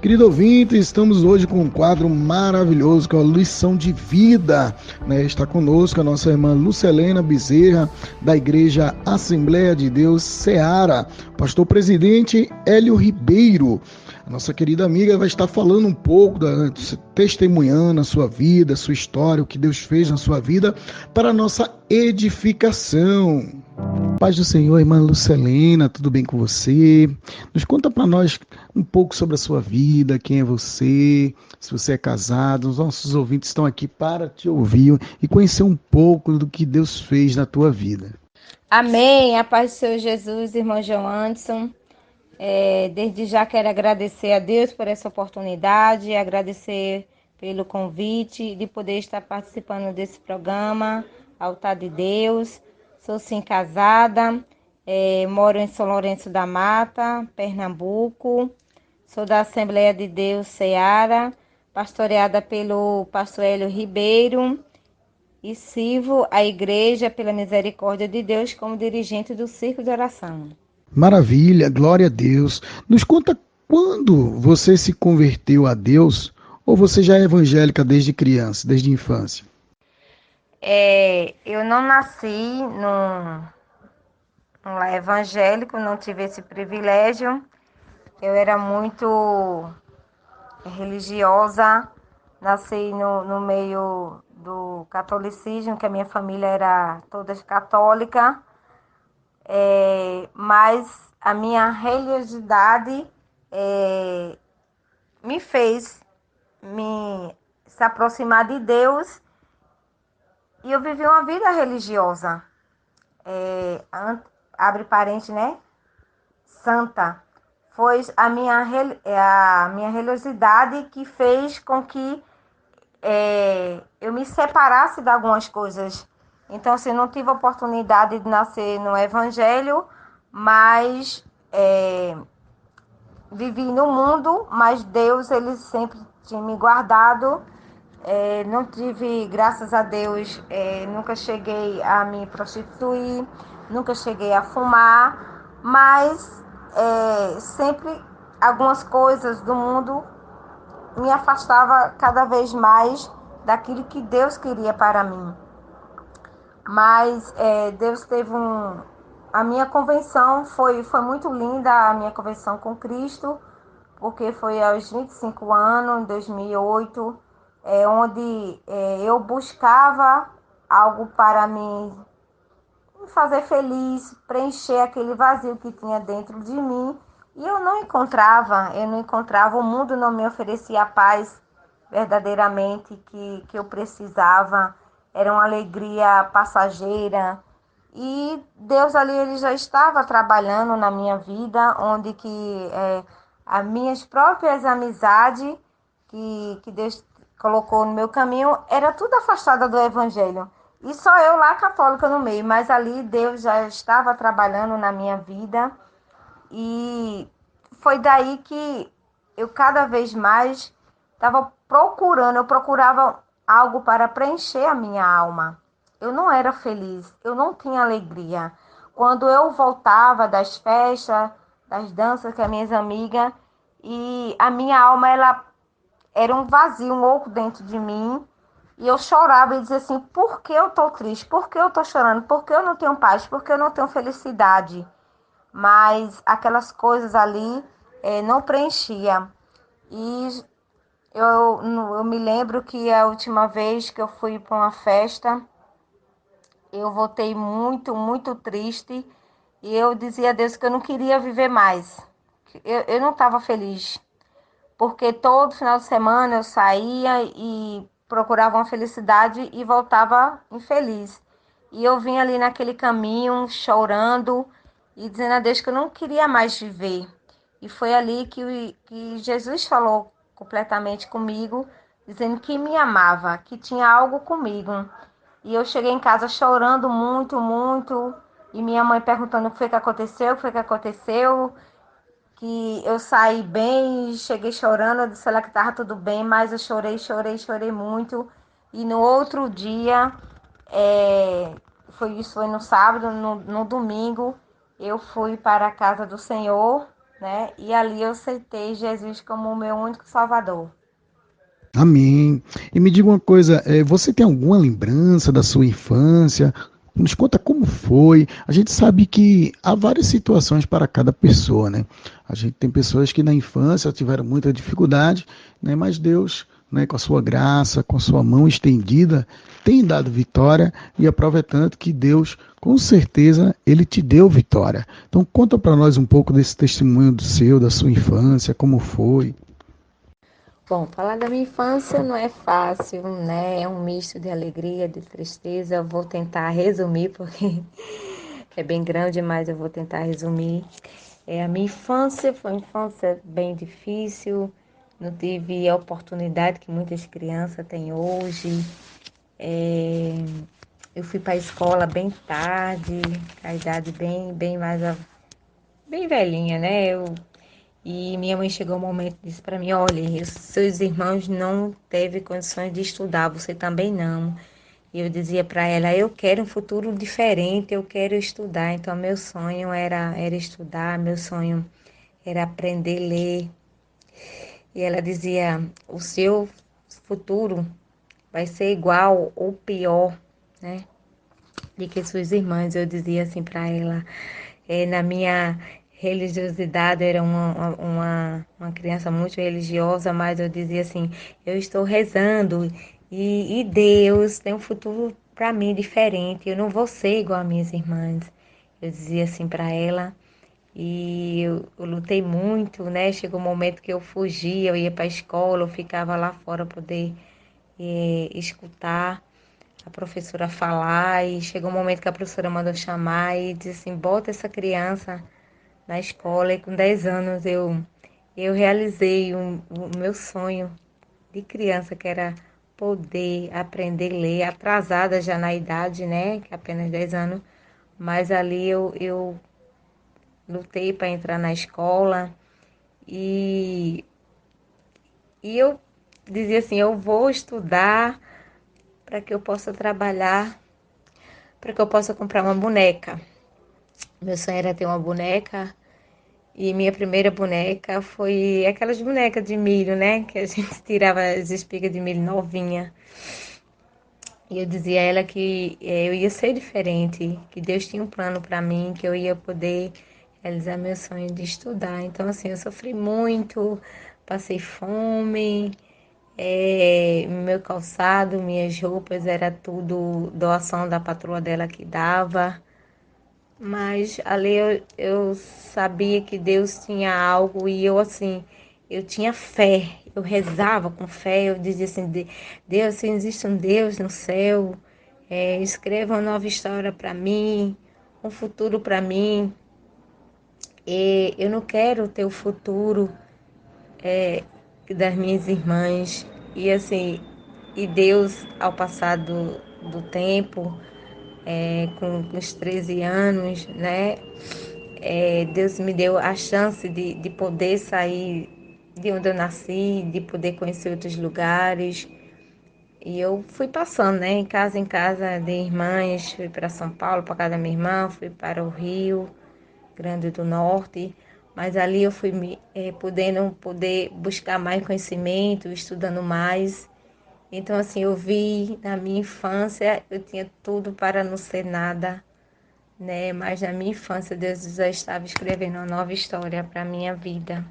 Querido ouvinte, estamos hoje com um quadro maravilhoso, que é a Lição de Vida. Está conosco a nossa irmã Lucelena Bezerra, da Igreja Assembleia de Deus Ceará. Pastor presidente Hélio Ribeiro. A nossa querida amiga vai estar falando um pouco, testemunhando a sua vida, a sua história, o que Deus fez na sua vida, para a nossa edificação. Paz do Senhor, irmã Lucelena, tudo bem com você? Nos conta para nós um pouco sobre a sua vida, quem é você, se você é casado. Os nossos ouvintes estão aqui para te ouvir e conhecer um pouco do que Deus fez na tua vida. Amém, a paz do Senhor Jesus, irmão João Anderson. Desde já quero agradecer a Deus por essa oportunidade, agradecer pelo convite de poder estar participando desse programa, Altar de Deus. Sou sim casada, moro em São Lourenço da Mata, Pernambuco. Sou da Assembleia de Deus Ceará, pastoreada pelo pastor Hélio Ribeiro. E sirvo a igreja pela misericórdia de Deus como dirigente do Círculo de Oração. Maravilha, glória a Deus. Nos conta quando você se converteu a Deus, ou você já é evangélica desde criança, desde a infância? Eu não nasci num lar evangélico, não tive esse privilégio. Eu era muito religiosa, nasci no meio do catolicismo, que a minha família era toda católica. Mas a minha religiosidade me fez se aproximar de Deus, e eu vivi uma vida religiosa. Abre parênteses, né? Santa. Foi a minha religiosidade que fez com que eu me separasse de algumas coisas. Então, assim, não tive a oportunidade de nascer no Evangelho, mas vivi no mundo, mas Deus, ele sempre tinha me guardado. Não tive, graças a Deus, nunca cheguei a me prostituir, nunca cheguei a fumar, mas sempre algumas coisas do mundo me afastava cada vez mais daquilo que Deus queria para mim. Mas Deus teve a minha convenção foi muito linda, a minha convenção com Cristo, porque foi aos 25 anos, em 2008, onde eu buscava algo para me fazer feliz, preencher aquele vazio que tinha dentro de mim, e eu não encontrava, o mundo não me oferecia a paz verdadeiramente que eu precisava, era uma alegria passageira, e Deus ali, ele já estava trabalhando na minha vida, onde que as minhas próprias amizades que Deus colocou no meu caminho era tudo afastada do Evangelho. E só eu lá católica no meio, mas ali Deus já estava trabalhando na minha vida, e foi daí que eu cada vez mais estava procurando, eu procurava algo para preencher a minha alma. Eu não era feliz, eu não tinha alegria. Quando eu voltava das festas, das danças com as minhas amigas, e a minha alma, ela era um vazio, um oco dentro de mim, e eu chorava e dizia assim: por que eu estou triste? Por que eu estou chorando? Por que eu não tenho paz? Por que eu não tenho felicidade? Mas aquelas coisas ali não preenchia. E eu me lembro que a última vez que eu fui para uma festa, eu voltei muito, muito triste, e eu dizia a Deus que eu não queria viver mais. Eu não estava feliz, porque todo final de semana eu saía e procurava uma felicidade e voltava infeliz. E eu vinha ali naquele caminho chorando e dizendo a Deus que eu não queria mais viver. E foi ali que Jesus falou completamente comigo, dizendo que me amava, que tinha algo comigo. E eu cheguei em casa chorando muito, muito, e minha mãe perguntando o que foi que aconteceu, o que foi que aconteceu, que eu saí bem, cheguei chorando, eu disse ela que estava tudo bem, mas eu chorei, chorei, chorei muito. E no outro dia, foi no sábado, no domingo, eu fui para a casa do Senhor, né? E ali eu aceitei Jesus como o meu único Salvador. Amém. E me diga uma coisa, você tem alguma lembrança da sua infância? Nos conta como foi. A gente sabe que há várias situações para cada pessoa, né? A gente tem pessoas que na infância tiveram muita dificuldade, né? Mas Deus, né, com a sua graça, com a sua mão estendida, tem dado vitória e a prova é tanto que Deus, com certeza, ele te deu vitória. Então conta para nós um pouco desse testemunho do seu, da sua infância, como foi. Bom, falar da minha infância não é fácil, né? É um misto de alegria, de tristeza. Eu vou tentar resumir, porque é bem grande, mas eu vou tentar resumir. A minha infância foi uma infância bem difícil, não tive a oportunidade que muitas crianças têm hoje. É, eu fui para a escola bem tarde, a idade bem mais, bem velhinha, né? E minha mãe chegou um momento e disse para mim, olha, os seus irmãos não teve condições de estudar, você também não. E eu dizia para ela, eu quero um futuro diferente, eu quero estudar. Então, meu sonho era estudar, meu sonho era aprender a ler. E ela dizia, o seu futuro vai ser igual ou pior, né, de que suas irmãs. Eu dizia assim para ela, na minha religiosidade, era uma criança muito religiosa, mas eu dizia assim, eu estou rezando e Deus tem um futuro para mim diferente, eu não vou ser igual às minhas irmãs. Eu dizia assim para ela. E eu lutei muito, né? Chegou um momento que eu fugia, eu ia para a escola, eu ficava lá fora para poder escutar a professora falar. E chegou um momento que a professora mandou chamar e disse assim: bota essa criança na escola. E com 10 anos eu realizei o meu sonho de criança, que era poder aprender a ler, atrasada já na idade, né? Que é apenas 10 anos. Mas ali eu lutei para entrar na escola. E, e eu dizia assim, eu vou estudar para que eu possa trabalhar, para que eu possa comprar uma boneca. Meu sonho era ter uma boneca e minha primeira boneca foi aquelas bonecas de milho, né? Que a gente tirava as espigas de milho novinha. E eu dizia a ela que eu ia ser diferente, que Deus tinha um plano para mim, que eu ia poder realizar meu sonho de estudar. Então, assim, eu sofri muito, passei fome, meu calçado, minhas roupas, era tudo doação da patroa dela que dava. Mas ali eu sabia que Deus tinha algo e eu, assim, eu tinha fé. Eu rezava com fé, eu dizia assim, Deus, se existe um Deus no céu, escreva uma nova história para mim, um futuro para mim. E eu não quero ter o futuro das minhas irmãs. E assim, e Deus, ao passar do tempo, com os 13 anos, né? Deus me deu a chance de poder sair de onde eu nasci, de poder conhecer outros lugares. E eu fui passando, né? Em casa de irmãs, fui para São Paulo, para casa da minha irmã, fui para o Rio Grande do Norte. Mas ali eu fui podendo poder buscar mais conhecimento, estudando mais. Então, assim, eu vi na minha infância, eu tinha tudo para não ser nada, né? Mas na minha infância, Deus já estava escrevendo uma nova história para a minha vida.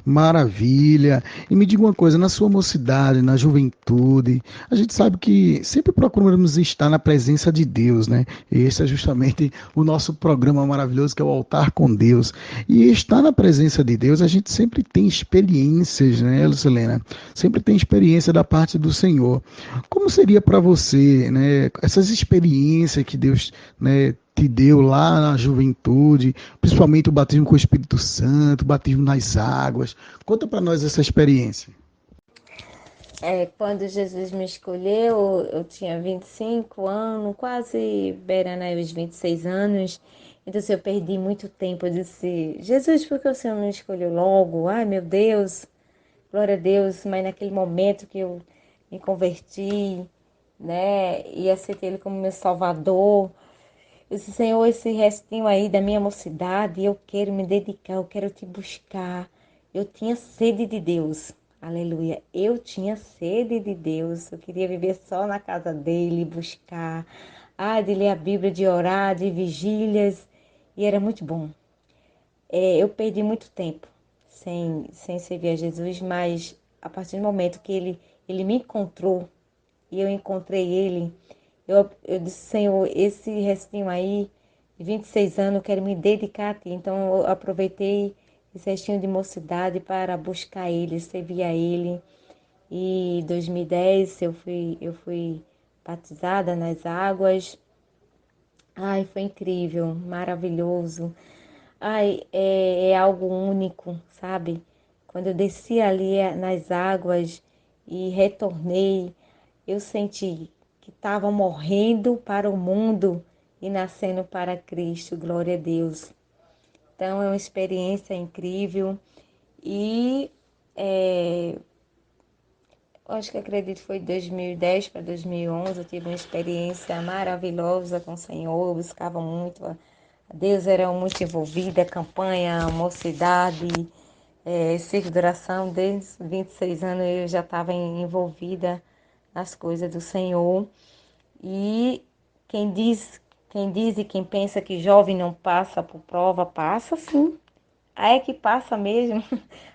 Maravilha. E me diga uma coisa, na sua mocidade, na juventude, a gente sabe que sempre procuramos estar na presença de Deus, né? E esse é justamente o nosso programa maravilhoso que é o Altar com Deus. E estar na presença de Deus, a gente sempre tem experiências, né, Lucilena? Sempre tem experiência da parte do Senhor. Como seria para você, né, essas experiências que Deus, né, te deu lá na juventude, principalmente o batismo com o Espírito Santo, o batismo nas águas. Conta para nós essa experiência. Quando Jesus me escolheu, eu tinha 25 anos, quase beirando aí os 26 anos. Então, assim, eu perdi muito tempo. Eu disse, Jesus, por que o Senhor não me escolheu logo? Ai, meu Deus, glória a Deus. Mas naquele momento que eu me converti, né, e aceitei Ele como meu Salvador, Eu disse, Senhor, esse restinho aí da minha mocidade, eu quero me dedicar, eu quero te buscar. Eu tinha sede de Deus. Aleluia. Eu tinha sede de Deus. Eu queria viver só na casa dele, buscar. De ler a Bíblia, de orar, de vigílias. E era muito bom. Eu perdi muito tempo sem servir a Jesus, mas a partir do momento que ele me encontrou e eu encontrei ele, eu disse, Senhor, esse restinho aí, de 26 anos, eu quero me dedicar a ti. Então eu aproveitei esse restinho de mocidade para buscar ele, servir a ele. E em 2010 eu fui batizada nas águas. Ai, foi incrível, maravilhoso. Ai, é algo único, sabe? Quando eu desci ali nas águas e retornei, eu senti que estava morrendo para o mundo e nascendo para Cristo, glória a Deus. Então é uma experiência incrível e acho que acredito que foi de 2010 para 2011, eu tive uma experiência maravilhosa com o Senhor, eu buscava muito a Deus, era muito envolvida, campanha, mocidade, ciclo de oração, desde os 26 anos eu já estava envolvida nas coisas do Senhor. E quem diz, quem diz e quem pensa que jovem não passa por prova, passa sim. Aí é que passa mesmo,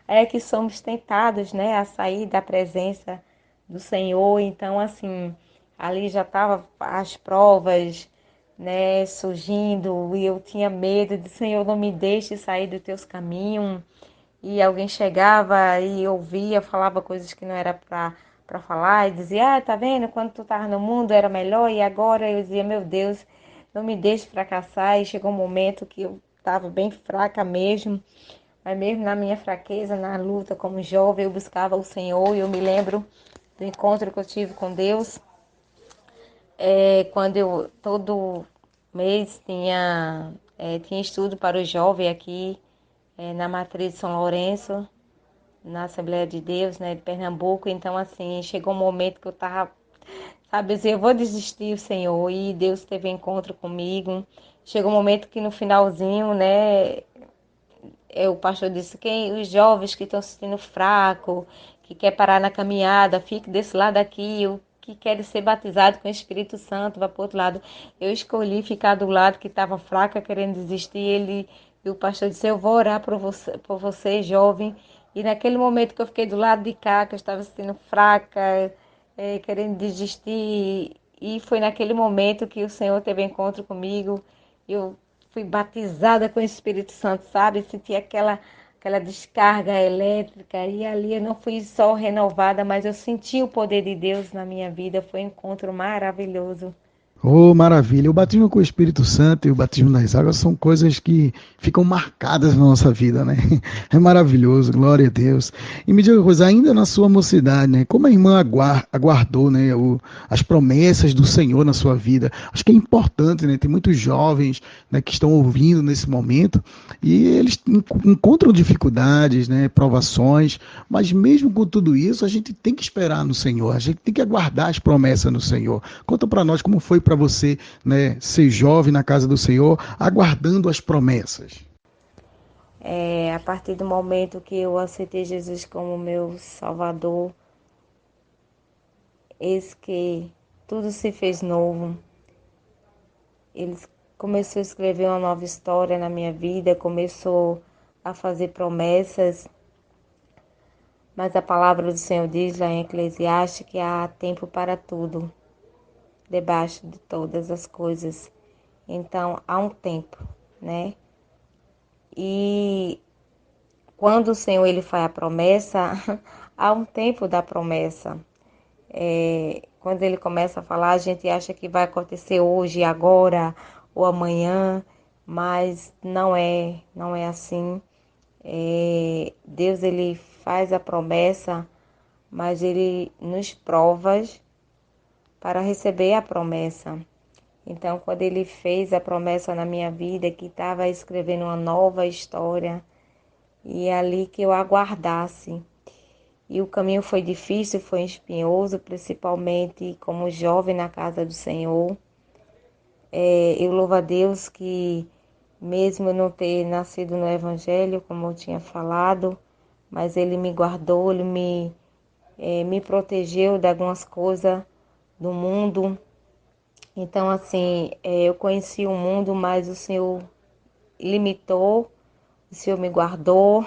aí é que somos tentados, né, a sair da presença do Senhor. Então, assim, ali já estavam as provas, né, surgindo, e eu tinha medo de, Senhor, não me deixe sair dos teus caminhos. E alguém chegava e ouvia, falava coisas que não era para falar, e dizia, tá vendo, quando tu estava no mundo era melhor, e agora eu dizia, meu Deus, não me deixe fracassar. E chegou um momento que eu estava bem fraca mesmo, mas mesmo na minha fraqueza, na luta como jovem, eu buscava o Senhor. E eu me lembro do encontro que eu tive com Deus, quando eu todo mês tinha estudo para o jovem aqui na matriz de São Lourenço, na Assembleia de Deus, né, de Pernambuco. Então, assim, chegou um momento que eu tava, sabe, eu vou desistir, Senhor, e Deus teve encontro comigo. Chegou um momento que no finalzinho, né, o pastor disse, os jovens que estão se sentindo fraco, que quer parar na caminhada, fique desse lado aqui, o que quer ser batizado com o Espírito Santo, vai para o outro lado. Eu escolhi ficar do lado que estava fraca, querendo desistir. E o pastor disse, eu vou orar por você, jovem. E naquele momento que eu fiquei do lado de cá, que eu estava se sentindo fraca, querendo desistir, e foi naquele momento que o Senhor teve encontro comigo. Eu fui batizada com o Espírito Santo, sabe? Senti aquela descarga elétrica. E ali eu não fui só renovada, mas eu senti o poder de Deus na minha vida. Foi um encontro maravilhoso. Oh, maravilha. O batismo com o Espírito Santo e o batismo nas águas são coisas que ficam marcadas na nossa vida, né? É maravilhoso, glória a Deus. E me diga uma coisa, ainda na sua mocidade, né? Como a irmã aguardou, né, as promessas do Senhor na sua vida? Acho que é importante, né? Tem muitos jovens, né, que estão ouvindo nesse momento e eles encontram dificuldades, né, provações, mas mesmo com tudo isso, a gente tem que esperar no Senhor, a gente tem que aguardar as promessas no Senhor. Conta para nós como foi para você, né, ser jovem na casa do Senhor, aguardando as promessas. A partir do momento que eu aceitei Jesus como meu Salvador, eis que tudo se fez novo. Ele começou a escrever uma nova história na minha vida, começou a fazer promessas. Mas a palavra do Senhor diz lá em Eclesiastes que há tempo para tudo, debaixo de todas as coisas. Então, há um tempo, né? E quando o Senhor ele faz a promessa, há um tempo da promessa. Quando ele começa a falar, a gente acha que vai acontecer hoje, agora ou amanhã, mas não é assim. Deus ele faz a promessa, mas ele nos prova para receber a promessa. Então, quando ele fez a promessa na minha vida, que estava escrevendo uma nova história, e é ali que eu aguardasse. E o caminho foi difícil, foi espinhoso, principalmente como jovem na casa do Senhor. Eu louvo a Deus que, mesmo eu não ter nascido no Evangelho, como eu tinha falado, mas Ele me guardou, Ele me protegeu de algumas coisas do mundo. Então, assim, eu conheci o mundo, mas o Senhor limitou, o Senhor me guardou,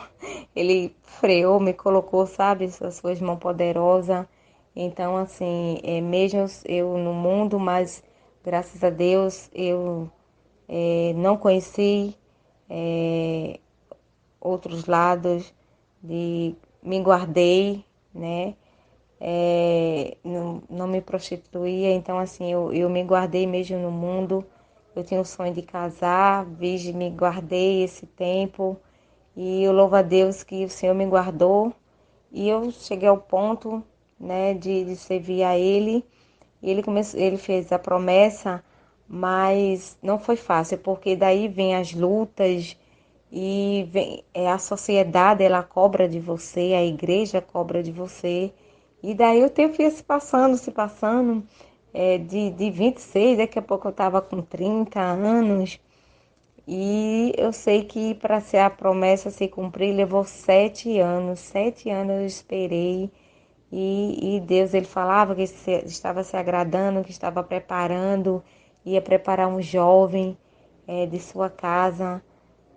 Ele freou, me colocou, sabe, as suas mãos poderosas. Então, assim, mesmo eu no mundo, mas graças a Deus eu não conheci é, outros lados, me guardei, né? Não me prostituía, então assim, eu me guardei mesmo no mundo. Eu tinha o sonho de casar, me guardei esse tempo e eu louvo a Deus que o Senhor me guardou e eu cheguei ao ponto, né, de servir a Ele. E ele fez a promessa, mas não foi fácil, porque daí vem as lutas e vem, a sociedade ela cobra de você, a igreja cobra de você. E daí o tempo ia se passando, de 26, daqui a pouco eu estava com 30 anos. E eu sei que para ser a promessa se cumprir levou 7 anos. 7 anos eu esperei. E Deus, ele falava que estava se agradando, que estava preparando, ia preparar um jovem de sua casa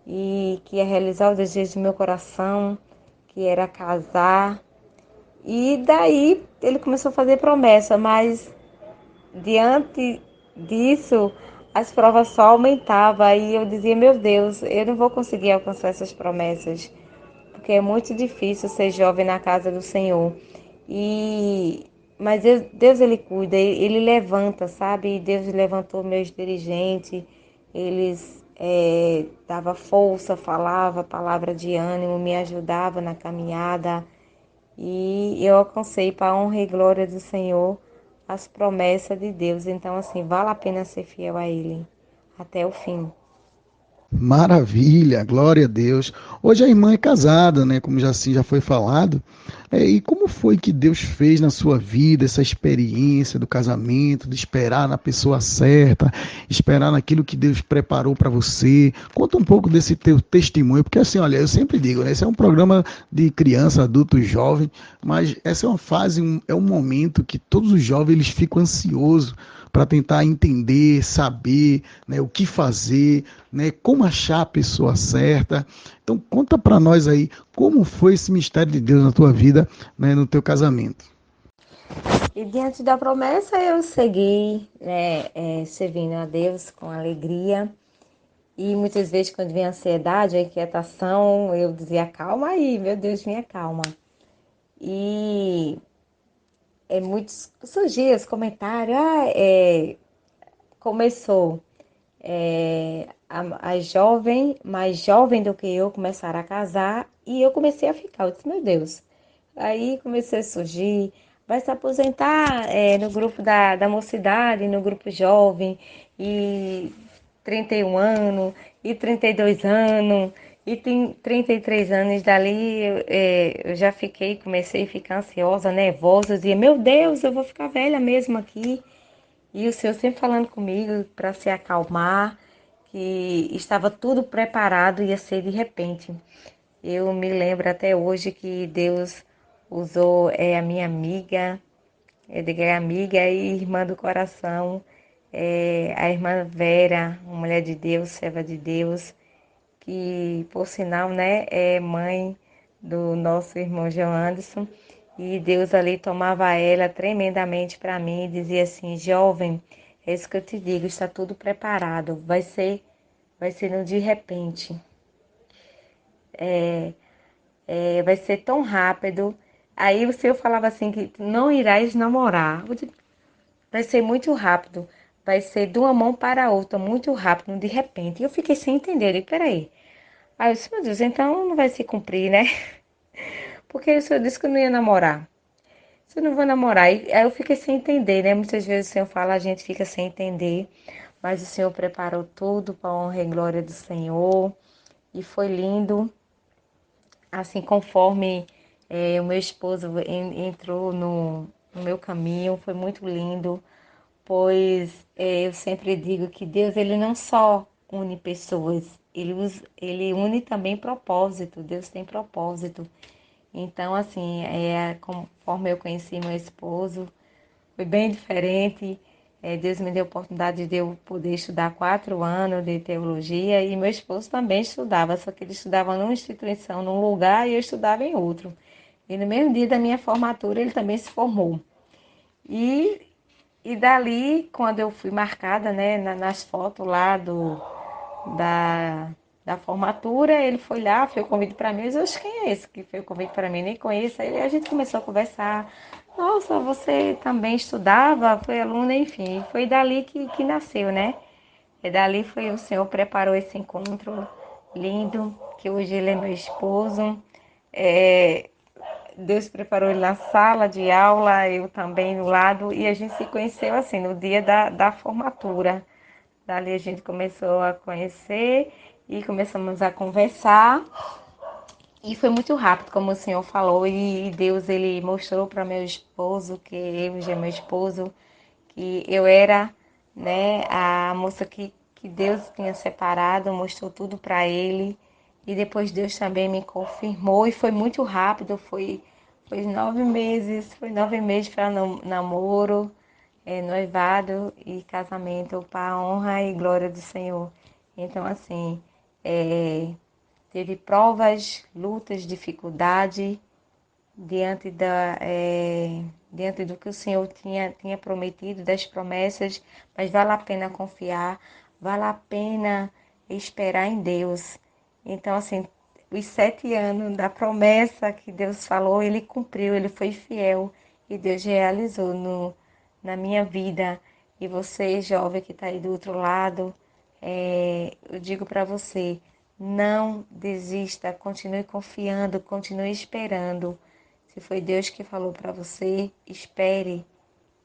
e que ia realizar os desejos do meu coração, que era casar. E daí ele começou a fazer promessa, mas diante disso as provas só aumentavam e eu dizia, meu Deus, eu não vou conseguir alcançar essas promessas, porque é muito difícil ser jovem na casa do Senhor. E mas Deus ele cuida, ele levanta, sabe? E Deus levantou meus dirigentes, eles dava força, falava palavra de ânimo, me ajudava na caminhada e eu alcancei para a honra e glória do Senhor as promessas de Deus. Então assim, vale a pena ser fiel a Ele até o fim. Maravilha, glória a Deus. Hoje a irmã é casada, né? Como já assim já foi falado. E como foi que Deus fez na sua vida essa experiência do casamento, de esperar na pessoa certa, esperar naquilo que Deus preparou para você? Conta um pouco desse teu testemunho, porque assim, olha, eu sempre digo, né? Esse é um programa de criança, adulto e jovem, mas essa é uma fase, é um momento que todos os jovens eles ficam ansiosos para tentar entender, saber, né, o que fazer, né, como achar a pessoa certa. Então conta para nós aí como foi esse mistério de Deus na tua vida, né, no teu casamento. E diante da promessa eu segui, né, servindo a Deus com alegria. E muitas vezes quando vem a ansiedade, a inquietação, eu dizia, calma aí, meu Deus, minha calma. E muitos surgiam os comentários, começou a jovem, mais jovem do que eu, começaram a casar e eu comecei a ficar, eu disse, meu Deus. Aí comecei a surgir, vai se aposentar no grupo da mocidade, no grupo jovem, e 31 anos, e 32 anos, e tem 33 anos. Dali eu já fiquei, comecei a ficar ansiosa, nervosa, eu dizia, meu Deus, eu vou ficar velha mesmo aqui. E o Senhor sempre falando comigo para se acalmar, que estava tudo preparado, ia ser de repente. Eu me lembro até hoje que Deus usou a minha amiga, eu digo amiga e irmã do coração, a irmã Vera, uma mulher de Deus, serva de Deus, que por sinal, né, é mãe do nosso irmão João Anderson. E Deus ali tomava ela tremendamente para mim e dizia assim, jovem, é isso que eu te digo, está tudo preparado, vai ser no de repente. Vai ser tão rápido. Aí o Senhor falava assim que não irás namorar. Vai ser muito rápido. Vai ser de uma mão para a outra, muito rápido, de repente. E eu fiquei sem entender. Eu digo, peraí. Aí eu disse, meu Deus, então não vai se cumprir, né? Porque o Senhor disse que eu não ia namorar. Se eu não vou namorar. E aí eu fiquei sem entender, né? Muitas vezes o Senhor fala, a gente fica sem entender. Mas o Senhor preparou tudo para a honra e glória do Senhor. E foi lindo. Assim, conforme o meu esposo entrou no meu caminho, foi muito lindo, pois eu sempre digo que Deus ele não só une pessoas, ele une também propósito. Deus tem propósito. Então, assim, conforme eu conheci meu esposo, foi bem diferente. Deus me deu a oportunidade de eu poder estudar 4 anos de teologia e meu esposo também estudava, só que ele estudava numa instituição, num lugar e eu estudava em outro. E no mesmo dia da minha formatura ele também se formou. E, e dali, quando eu fui marcada, né, nas fotos lá da, da formatura, ele foi lá, fez o convite para mim. Eu disse, "Oxe, quem é esse que fez o convite para mim? Nem conheço." Aí a gente começou a conversar. Nossa, você também estudava, foi aluna, enfim. Foi dali que nasceu, né? E dali foi o Senhor preparou esse encontro lindo, que hoje ele é meu esposo. É, Deus preparou ele na sala de aula, eu também no lado, e a gente se conheceu assim, no dia da formatura. Dali a gente começou a conhecer e começamos a conversar. E foi muito rápido, como o senhor falou, e Deus ele mostrou para meu esposo, que eu já é meu esposo, que eu era, né, a moça que Deus tinha separado, mostrou tudo para ele. E depois Deus também me confirmou e foi muito rápido, foi 9 meses, foi 9 meses para namoro, noivado e casamento para a honra e glória do Senhor. Então, assim, é, teve provas, lutas, dificuldade diante do que o Senhor tinha prometido, das promessas, mas vale a pena confiar, vale a pena esperar em Deus. Então, assim, os 7 anos da promessa que Deus falou, Ele cumpriu, Ele foi fiel e Deus realizou na minha vida. E você, jovem que está aí do outro lado, eu digo para você, não desista, continue confiando, continue esperando. Se foi Deus que falou para você, espere,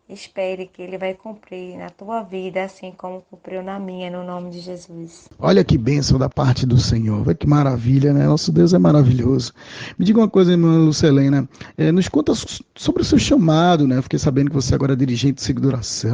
espere que Ele vai cumprir na tua vida, assim como cumpriu na minha, no nome de Jesus. Olha que bênção da parte do Senhor. Vai que maravilha, né? Nosso Deus é maravilhoso. Me diga uma coisa, irmã Lucelena. Nos conta sobre o seu chamado, né? Eu fiquei sabendo que você agora é dirigente de segurança.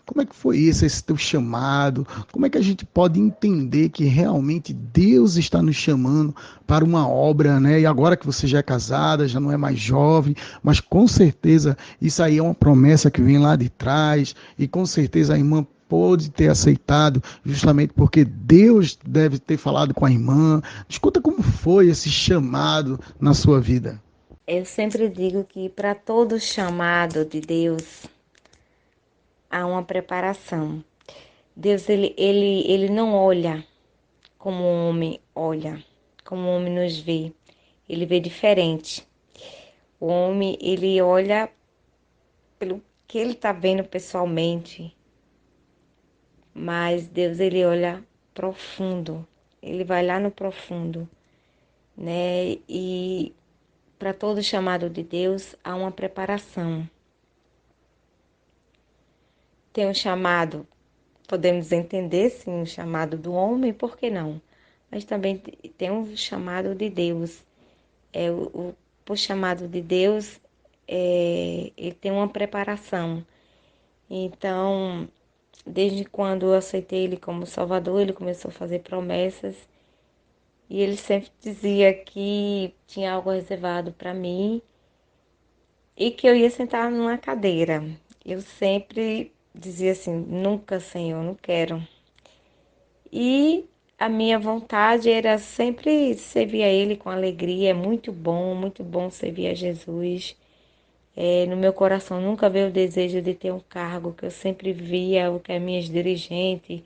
Como é que foi isso, esse teu chamado? Como é que a gente pode entender que realmente Deus está nos chamando para uma obra, né? E agora que você já é casada, já não é mais jovem, mas com certeza isso aí é uma promessa que vem lá de trás. E com certeza a irmã pôde ter aceitado, justamente porque Deus deve ter falado com a irmã. Escuta como foi esse chamado na sua vida. Eu sempre digo que para todo chamado de Deus há uma preparação. Deus ele não olha como o homem olha, como o homem nos vê. Ele vê diferente. O homem ele olha pelo que ele está vendo pessoalmente, mas Deus ele olha profundo. Ele vai lá no profundo, né? E para todo chamado de Deus há uma preparação. Tem um chamado, podemos entender sim, um chamado do homem, por que não? Mas também tem um chamado de Deus. O chamado de Deus, ele tem uma preparação. Então, desde quando eu aceitei Ele como Salvador, Ele começou a fazer promessas e Ele sempre dizia que tinha algo reservado para mim e que eu ia sentar numa cadeira. Eu sempre dizia assim: nunca, Senhor, não quero. E a minha vontade era sempre servir a Ele com alegria. É muito bom servir a Jesus. No meu coração nunca veio o desejo de ter um cargo, que eu sempre via o que as minhas dirigentes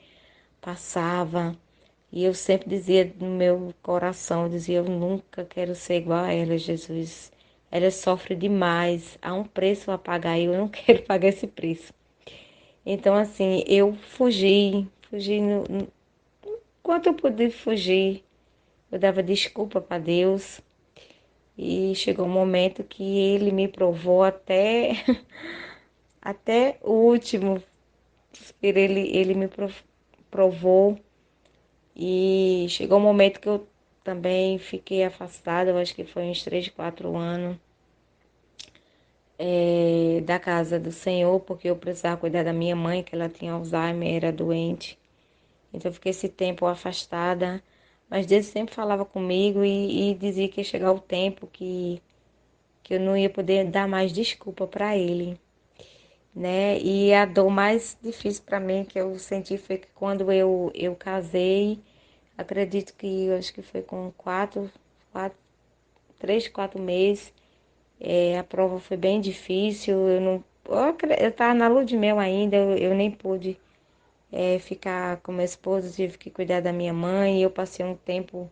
passava. E eu sempre dizia no meu coração, eu dizia, eu nunca quero ser igual a ela, Jesus. Ela sofre demais, há um preço a pagar e eu não quero pagar esse preço. Então, assim, eu fugi quanto eu pude fugir. Eu dava desculpa para Deus e chegou um momento que Ele me provou até o último suspiro, ele me provou. E chegou um momento que eu também fiquei afastada, eu acho que foi uns 3, 4 anos. da casa do Senhor, porque eu precisava cuidar da minha mãe, que ela tinha Alzheimer, era doente. Então eu fiquei esse tempo afastada, mas Deus sempre falava comigo e dizia que ia chegar o tempo que eu não ia poder dar mais desculpa para ele, né? E a dor mais difícil para mim que eu senti foi que quando eu casei, acredito que eu acho que foi com 3, 4 meses, a prova foi bem difícil, eu não eu estava na lua de mel ainda, eu nem pude ficar com meu esposo, tive que cuidar da minha mãe, e eu passei um tempo,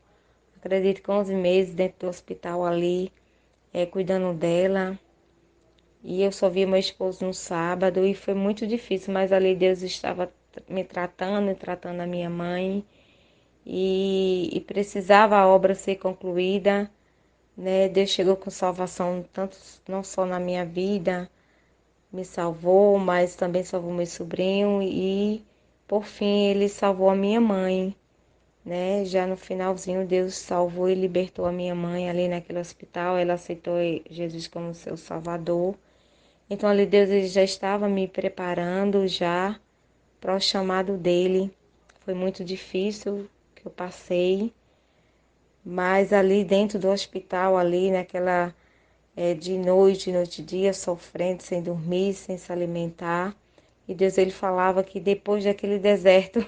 acredito que 11 meses dentro do hospital ali, cuidando dela. E eu só vi meu esposo no sábado e foi muito difícil, mas ali Deus estava me tratando e tratando a minha mãe. E precisava a obra ser concluída, né? Deus chegou com salvação, tanto não só na minha vida, me salvou, mas também salvou meu sobrinho e, por fim, ele salvou a minha mãe, né? Já no finalzinho, Deus salvou e libertou a minha mãe ali naquele hospital. Ela aceitou Jesus como seu salvador. Então ali Deus ele já estava me preparando já para o chamado dele. Foi muito difícil que eu passei, mas ali dentro do hospital, ali naquela de noite e dia, sofrendo, sem dormir, sem se alimentar. E Deus ele falava que depois daquele deserto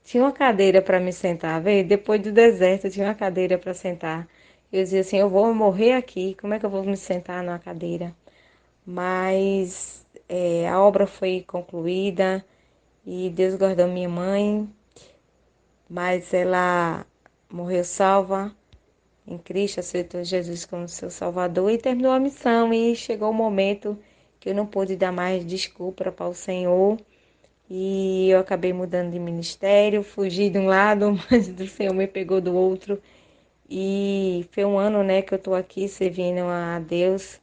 tinha uma cadeira para me sentar, vê? Depois do deserto tinha uma cadeira para sentar. Eu dizia assim, eu vou morrer aqui, como é que eu vou me sentar numa cadeira? Mas a obra foi concluída e Deus guardou minha mãe, mas ela morreu salva em Cristo, aceitou Jesus como seu Salvador e terminou a missão. E chegou o momento que eu não pude dar mais desculpa para o Senhor e eu acabei mudando de ministério, fugi de um lado, mas o Senhor me pegou do outro. E foi um ano, né, que eu estou aqui servindo a Deus.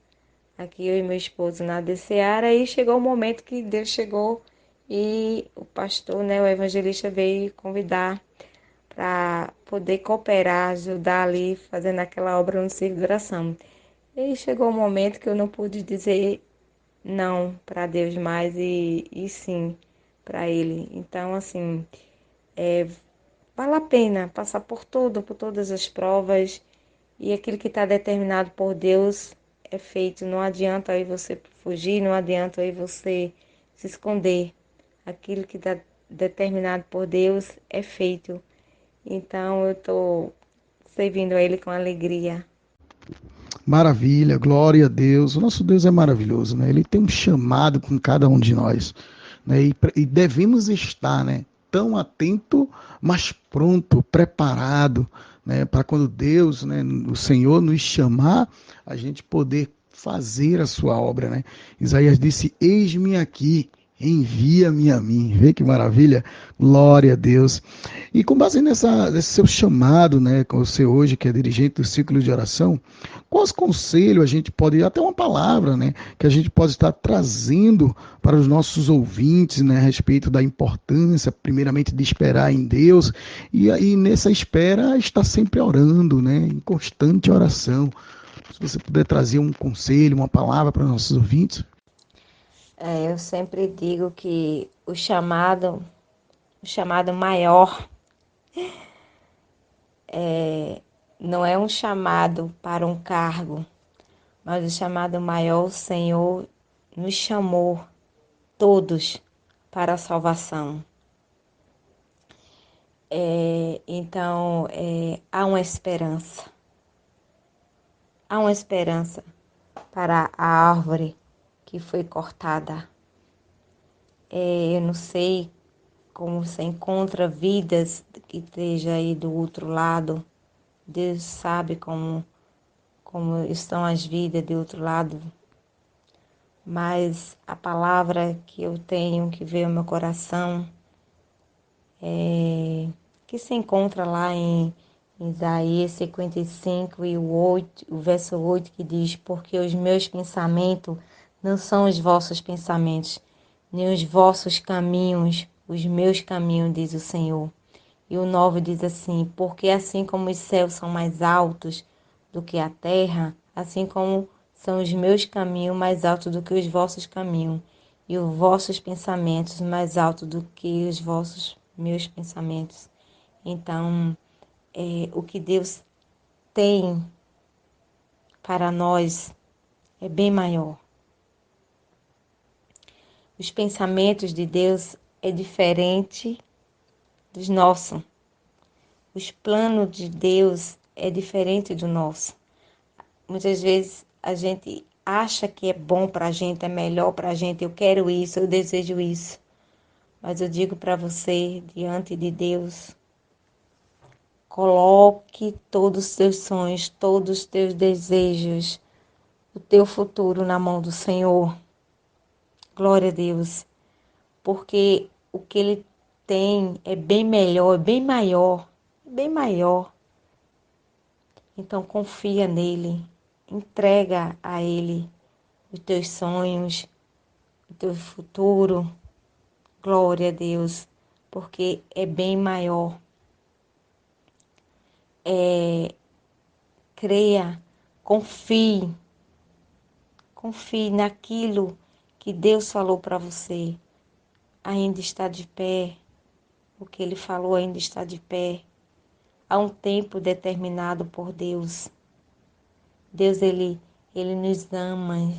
Aqui eu e meu esposo na DCARA e chegou o momento que Deus chegou e o pastor, né, o evangelista veio convidar para poder cooperar, ajudar ali, fazendo aquela obra no circo de oração. E chegou o momento que eu não pude dizer não para Deus mais e sim para Ele. Então, assim, vale a pena passar por tudo, por todas as provas e aquilo que está determinado por Deus é feito. Não adianta aí você fugir, não adianta aí você se esconder. Aquilo que está determinado por Deus é feito. Então eu estou servindo a Ele com alegria. Maravilha, glória a Deus. O nosso Deus é maravilhoso, né? Ele tem um chamado com cada um de nós, né? E devemos estar, né? Tão atento, mas pronto, preparado, né? Para quando Deus, né? O Senhor nos chamar, a gente poder fazer a sua obra, né? Isaías disse: Eis-me aqui, envia-me a mim. Vê que maravilha, glória a Deus. E com base nesse seu chamado, né? Com você hoje, que é dirigente do ciclo de oração, quais conselhos a gente pode, até uma palavra, né, que a gente pode estar trazendo para os nossos ouvintes, né, a respeito da importância, primeiramente, de esperar em Deus e aí nessa espera estar sempre orando, né, em constante oração. Se você puder trazer um conselho, uma palavra para os nossos ouvintes. Eu sempre digo que o chamado maior, não é um chamado para um cargo, mas o chamado maior, o Senhor nos chamou todos para a salvação. Então, há uma esperança. Há uma esperança para a árvore que foi cortada. Eu não sei como você encontra vidas que esteja aí do outro lado. Deus sabe como estão as vidas do outro lado. Mas a palavra que eu tenho, que veio ao meu coração, que se encontra lá em Isaías 55 e o verso 8 que diz: Porque os meus pensamentos não são os vossos pensamentos, nem os vossos caminhos, os meus caminhos, diz o Senhor. E o 9 diz assim: Porque assim como os céus são mais altos do que a terra, assim como São os meus caminhos mais altos do que os vossos caminhos, e os vossos pensamentos mais altos do que os vossos meus pensamentos. Então, o que Deus tem para nós é bem maior. Os pensamentos de Deus é diferente dos nossos. Os planos de Deus é diferente do nosso. Muitas vezes a gente acha que é bom para a gente, é melhor para a gente. Eu quero isso, eu desejo isso. Mas eu digo para você, diante de Deus, coloque todos os teus sonhos, todos os teus desejos, o teu futuro na mão do Senhor. Glória a Deus. Porque o que Ele tem é bem melhor, é bem maior, bem maior. Então confia nele, entrega a Ele os teus sonhos, o teu futuro. Glória a Deus, porque é bem maior. Creia, confie, confie naquilo que Deus falou para você. Ainda está de pé, o que Ele falou ainda está de pé. Há um tempo determinado por Deus. Deus, Ele nos ama,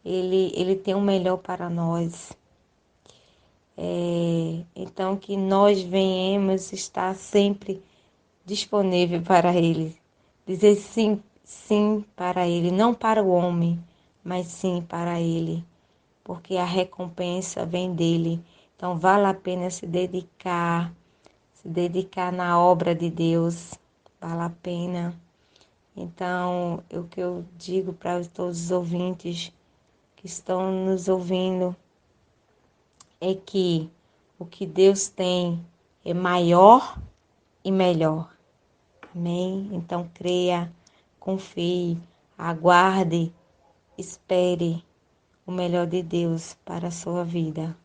Ele tem o melhor para nós. Então, que nós venhamos estar sempre disponível para Ele. Dizer sim, sim para Ele, não para o homem, mas sim para Ele, porque a recompensa vem dele. Então, vale a pena se dedicar na obra de Deus, vale a pena. Então, o que eu digo para todos os ouvintes que estão nos ouvindo é que o que Deus tem é maior e melhor. Amém? Então creia, confie, aguarde, espere o melhor de Deus para a sua vida.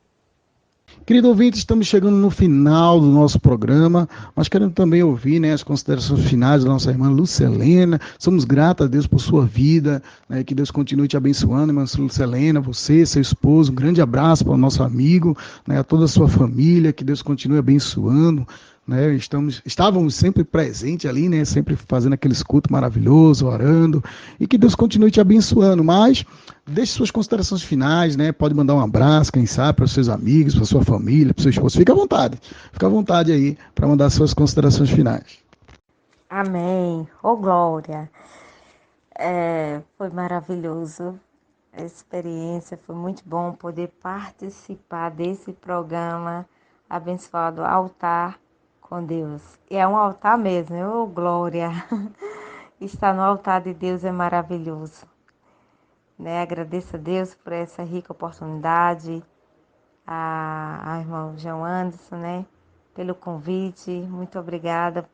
Querido ouvinte, estamos chegando no final do nosso programa, mas querendo também ouvir, né, as considerações finais da nossa irmã Lucelena. Somos gratos a Deus por sua vida, né, que Deus continue te abençoando, irmã Lucelena, você, seu esposo. Um grande abraço para o nosso amigo, né, a toda a sua família, que Deus continue abençoando. Né, estávamos sempre presentes ali, né, sempre fazendo aqueles cultos maravilhosos, orando, e que Deus continue te abençoando. Mas deixe suas considerações finais, né? Pode mandar um abraço, quem sabe, para os seus amigos, para sua família, para o seu esposo. Fica à vontade aí para mandar suas considerações finais. Amém. Oh, glória. Foi maravilhoso. A experiência foi muito bom poder participar desse programa abençoado Altar com Deus. E é um altar mesmo, oh glória! Estar no altar de Deus é maravilhoso. Né? Agradeço a Deus por essa rica oportunidade, a irmão João Anderson, né? Pelo convite. Muito obrigada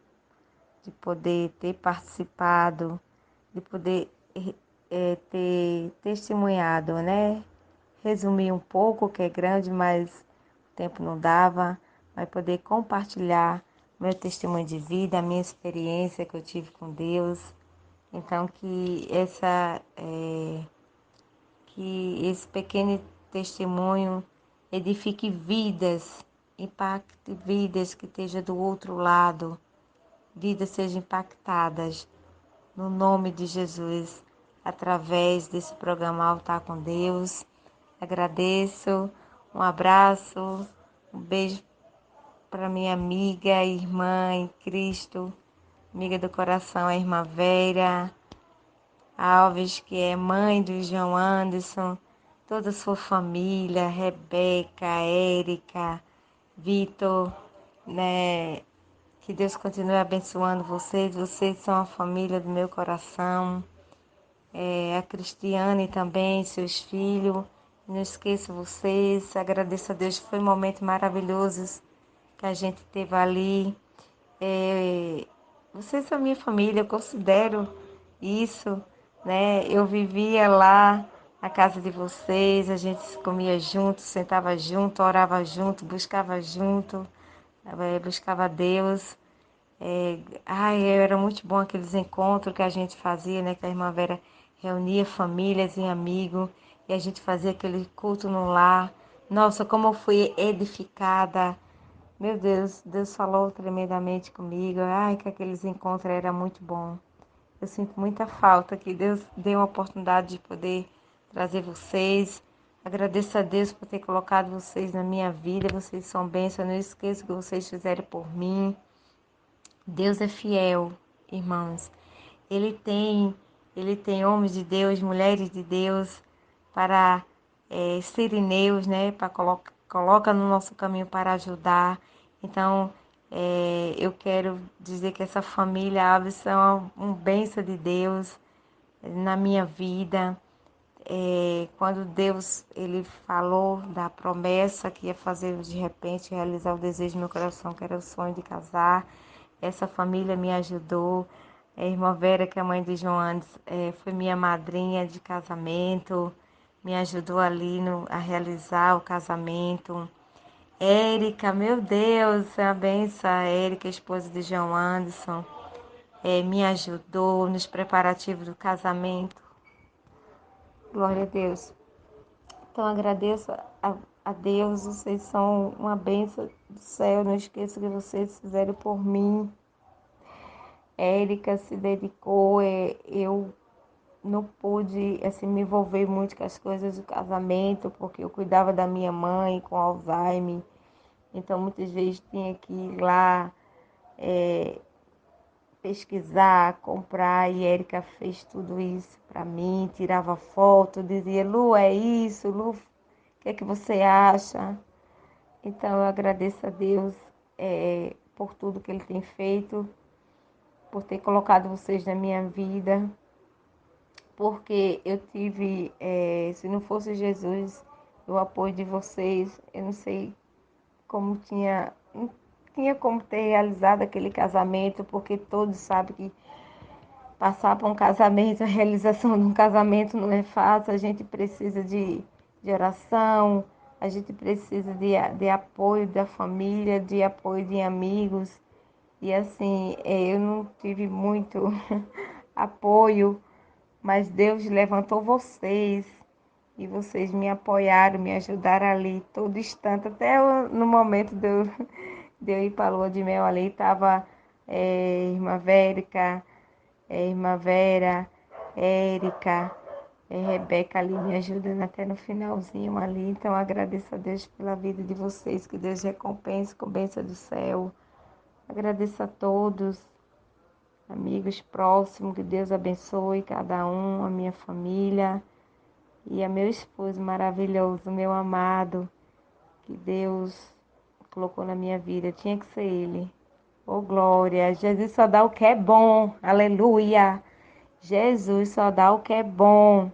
de poder ter participado, de poder ter testemunhado, né? Resumir um pouco, que é grande, mas o tempo não dava, mas poder compartilhar meu testemunho de vida, a minha experiência que eu tive com Deus. Então, que esse pequeno testemunho edifique vidas, impacte vidas que estejam do outro lado, vidas sejam impactadas no nome de Jesus, através desse programa Altar com Deus. Agradeço, um abraço, um beijo para minha amiga, irmã em Cristo, amiga do coração, a irmã Vera Alves, que é mãe do João Anderson, toda a sua família, Rebeca, Érica, Vitor, né? Que Deus continue abençoando vocês são a família do meu coração. A Cristiane também, seus filhos, não esqueço vocês, agradeço a Deus, foi um momento maravilhoso que a gente teve ali. Vocês são minha família, eu considero isso, né? Eu vivia lá na casa de vocês, a gente comia junto, sentava junto, orava junto, buscava junto, buscava Deus. Era muito bom aqueles encontros que a gente fazia, né? Que a irmã Vera reunia famílias e amigos e a gente fazia aquele culto no lar. Nossa, como eu fui edificada. Meu Deus, Deus falou tremendamente comigo. Ai, que aqueles encontros eram muito bons. Eu sinto muita falta que Deus deu a oportunidade de poder trazer vocês. Agradeço a Deus por ter colocado vocês na minha vida. Vocês são bênçãos. Eu não esqueço o que vocês fizeram por mim. Deus é fiel, irmãos. Ele tem, ele tem homens de Deus, mulheres de Deus para sirineus, né? Para coloca no nosso caminho para ajudar. Então, eu quero dizer que essa família Alves são um bênção de Deus na minha vida. Quando Deus ele falou da promessa que ia fazer de repente realizar o desejo do meu coração, que era o sonho de casar, essa família me ajudou. A irmã Vera, que é a mãe de Joanes, foi minha madrinha de casamento, me ajudou ali a realizar o casamento. Érica, meu Deus, é a benção. A Érica, esposa de João Anderson, me ajudou nos preparativos do casamento. Glória a Deus. Então agradeço a Deus, vocês são uma bênção do céu. Não esqueço que vocês fizeram por mim. Érica se dedicou, eu não pude assim, me envolver muito com as coisas do casamento, porque eu cuidava da minha mãe com Alzheimer. Então muitas vezes tinha que ir lá pesquisar, comprar, e Érica fez tudo isso para mim, tirava foto, dizia, Lu, é isso, Lu, o que é que você acha? Então eu agradeço a Deus por tudo que Ele tem feito, por ter colocado vocês na minha vida, porque eu tive, se não fosse Jesus, o apoio de vocês, eu não sei como não tinha como ter realizado aquele casamento, porque todos sabem que passar por um casamento, a realização de um casamento não é fácil, a gente precisa de oração, a gente precisa de apoio da família, de apoio de amigos. E assim, eu não tive muito apoio, mas Deus levantou vocês e vocês me apoiaram, me ajudaram ali todo instante, até no momento de eu ir para a lua de mel ali, estava irmã Vérica, irmã Vera, Érica, Rebeca ali me ajudando até no finalzinho ali. Então agradeço a Deus pela vida de vocês, que Deus recompense com bênção do céu. Agradeço a todos, amigos próximos, que Deus abençoe cada um, a minha família e a meu esposo maravilhoso, meu amado, que Deus colocou na minha vida. Tinha que ser ele. Oh, glória! Jesus só dá o que é bom. Aleluia! Jesus só dá o que é bom.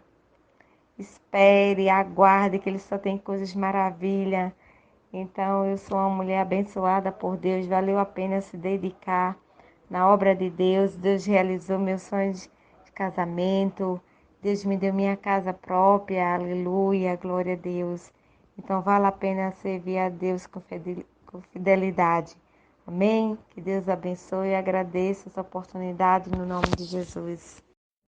Espere, aguarde, que Ele só tem coisas maravilhas. Então, eu sou uma mulher abençoada por Deus. Valeu a pena se dedicar na obra de Deus. Deus realizou meus sonhos de casamento. Deus me deu minha casa própria. Aleluia, glória a Deus. Então, vale a pena servir a Deus com fidelidade. Amém? Que Deus abençoe e agradeço essa oportunidade no nome de Jesus.